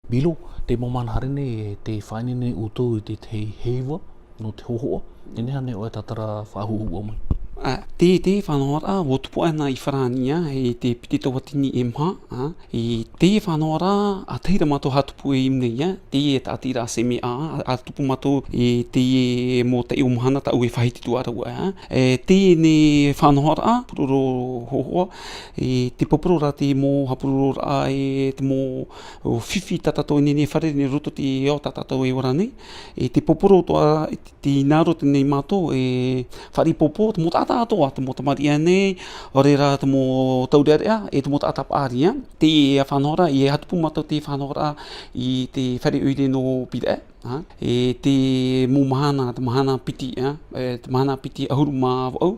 Bilo, te moman harine te whainene utu i te heiwa no te hohoa. Nene hane o e tatara whahuhu o mai. Te whanora, o tupu ana I wharania, e te piti tau watini e maha, i te whanora, a teira mato hatupu e imnei, te e tātira se me a tupu mato e te e mo te eo mahana ta ue whahiti tu araua, te ne whanora, pururo hohoa, e te popurora te mo hapurura e te mo whiwhi tatato nene whare ne roto te o tatato e ora nei, e te popuro toa, te naro tenei mato, e wharipopo, te mo tata atoa, te mo tamaria nei, o reira te mo taurearea, e te mo tata pāria, te whanora, e hatupu mato te whanora I te whare uire no pire, e te mo mahana, te mahana piti, te mahana piti ahuru mā au,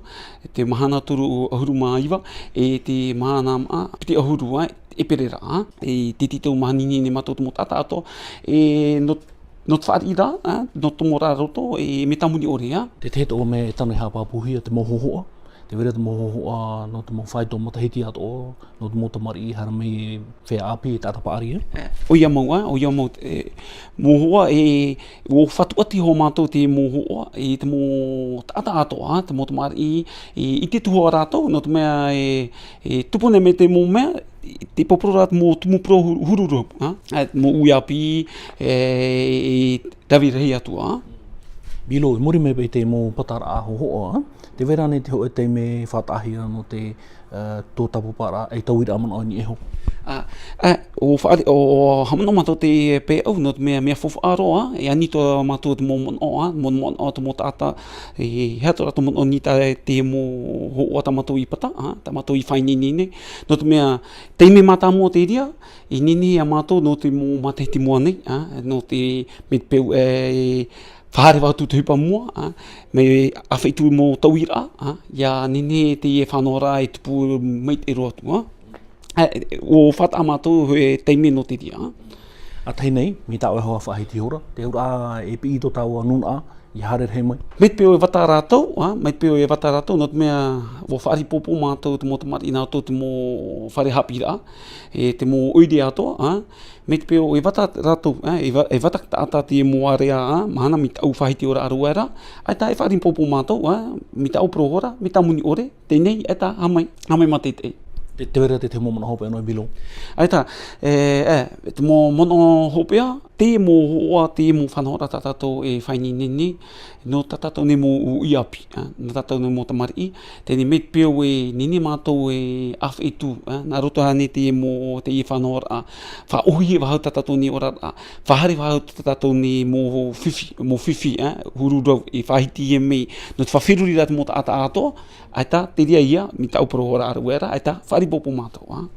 te mahana turu ahuru mā iwa, e te mahana piti ahuru, e perera, e te titau mahanini ne mato te mo tata atoa, e no te whaarira, no te mora roto, e me tamuni orea. Te te o me e tanu hāpāpuhia te mohohoa. Te wera te mohohoa no te mo whaito mo te hiti ato, no te mo te mari hara mei whea api e tata paaria. O ia mau, mohoa e o whatuati ho mātou te mohoa e te mo tata atoa, te mo te mari I te tuhua rātou, no te mea e tupune me te mo mea, te popurora mo tumu pro hururu, mo uiapi e rawi rehi atua. Bilo, I muri me pe te mo patara a hohoa, te wera ne te ho e te me whatahia no te tō tapu para e tauira amana o ni eho. O hamana mato te pe au no te mea fofu aroa, e anito mato te mon o te mo tata, e heatora te mon o nita te mo hoʻoa tamato I pata, tamato I whaini nene, no te mea teime mata mo te ria, I nene a mato no te mo matehiti mua nei, no te me te peu whahare watu te hupa mua, me awhaitu mo tauira, ia nene te e whanora e tupu meit e roa tu, o whata amato e teime no te ria. A tei nei, mi tau e hoa whahiti hora, te hura e pi ito tau a nuna I harer hei mai. Meit peo e wata rātou, no te mea o whari popo mātou te mo te mari nātou te mo whare hapira, e te mo uide ato, meit peo e wata rātou, e wata ata te mo area, mahana mi tau whahiti ora aruera, ai ta e whari popo mātou, mi tau prohora, mi tau muni ore, tēnei, e ta hamai matei. Te wera te mo mono hopea no Bilo. Ai ta, te mo mono hopea, te mo hoa, te mo whanahora tatato e whaini nene, no tatato ne mo uiapi, no tatato ne mo tamari, tēne meit peo e nene mātou e awhetu, nā roto hane te mo te I whanahora, whaohi e wahau tatato ne ora, whahare wahau tatato ne mo whiwhi, huru rau e whahiti e mei, no te whawhiruri rā te mo ta ata ato, ai ta, te ria ia, mi tau prohora aruera, ai ta, wharipopo mātou,